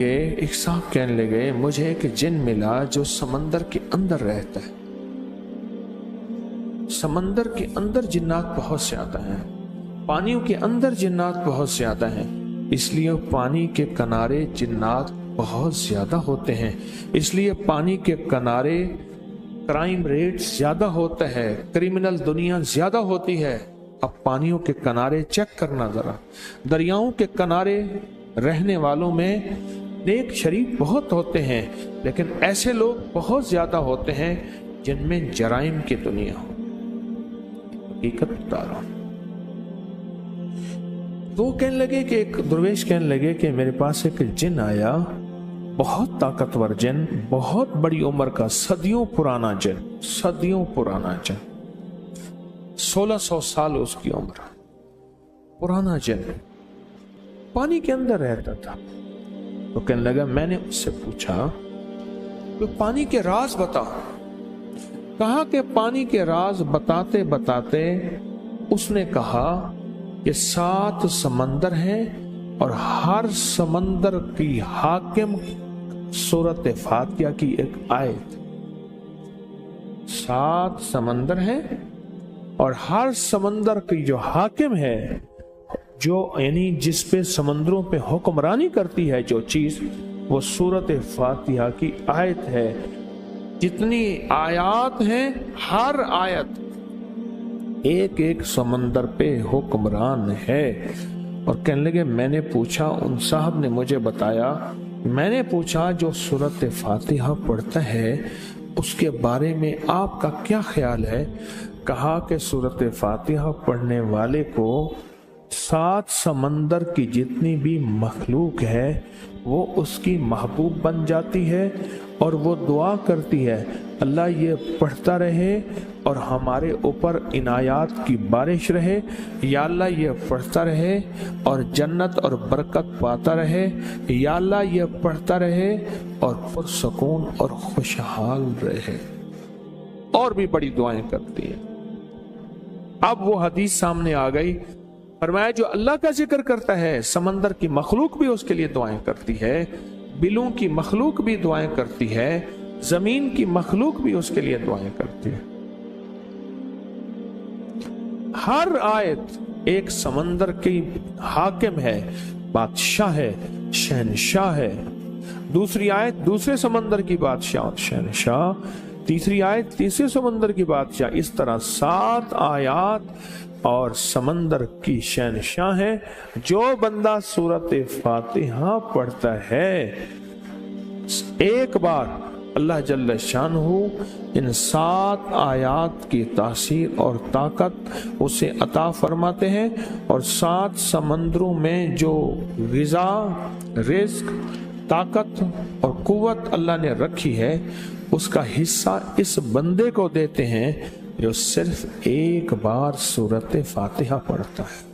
एक साहब कहने लगे, मुझे एक जिन मिला जो समंदर के अंदर रहता है। समंदर के अंदर जिन्नात बहुत ज्यादा हैं, पानियों के अंदर जिन्नात बहुत ज्यादा हैं, इसलिए पानी के किनारे जिन्नात बहुत ज्यादा होते हैं, इसलिए पानी के किनारे क्राइम रेट ज्यादा होता है, क्रिमिनल दुनिया ज्यादा होती है। अब पानियों के किनारे चेक करना जरा, दरियाओं के किनारे रहने वालों में नेक शरीफ बहुत होते हैं, लेकिन ऐसे लोग बहुत ज्यादा होते हैं जिनमें जराइम की दुनिया हो। हकीकत बता रहा हूं। तो कहने लगे कि एक दुर्वेश कहने लगे कि मेरे पास एक जिन आया, बहुत ताकतवर जिन, बहुत बड़ी उम्र का, सदियों पुराना जिन, सदियों पुराना जिन, 1600 साल उसकी उम्र, पुराना जिन, पानी के अंदर रहता था। तो कहने लगा, मैंने उससे पूछा तो पानी के राज बता। कहा कि पानी के राज बताते बताते उसने कहा कि 7 समंदर हैं और हर समंदर की हाकिम सूरत फातिहा की एक आयत। 7 समंदर हैं और हर समंदर की जो हाकिम है, जो यानी जिस पे समंदरों पे हुक्मरानी करती है जो चीज, वो सूरत फातिहा की आयत है। जितनी आयत हैं, हर आयत एक एक समंदर पे हुक्मरान है। और कहने लगे, मैंने पूछा, उन साहब ने मुझे बताया, मैंने पूछा जो सूरत फातिहा पढ़ता है उसके बारे में आपका क्या ख्याल है? कहा कि सूरत फातिहा पढ़ने वाले को 7 समंदर की जितनी भी मखलूक है वो उसकी महबूब बन जाती है और वो दुआ करती है, अल्लाह ये पढ़ता रहे और हमारे ऊपर इनायात की बारिश रहे, या अल्लाह ये पढ़ता रहे और जन्नत और बरकत पाता रहे, या अल्लाह ये पढ़ता रहे और पुरसकून और खुशहाल रहे। और भी बड़ी दुआएं करती है। अब वो हदीस सामने आ गई, फरमाया जो अल्लाह का जिक्र करता है, समंदर की मखलूक भी उसके लिए दुआएं करती है, बिलों की मखलूक भी दुआएं करती है, जमीन की मखलूक भी उसके लिए दुआएं करती है। हर आयत एक समंदर की हाकिम है, बादशाह है, शहनशाह है। दूसरी आयत दूसरे समंदर की बादशाह और शहनशाह, तीसरी आयत तीसरे समंदर की बादशाह। इस तरह 7 आयत और समंदर की शहनशाह है। जो बंदा सूरत फातिहा पढ़ता है, एक बार अल्लाह जल्ल शानहू इन 7 आयात की तासीर और ताकत उसे अता फरमाते हैं, और 7 समंदरों में जो ग़िज़ा, रिज़्क़, ताकत और कुव्वत अल्लाह ने रखी है, उसका हिस्सा इस बंदे को देते हैं जो सिर्फ एक बार सूरत फातिहा पढ़ता है।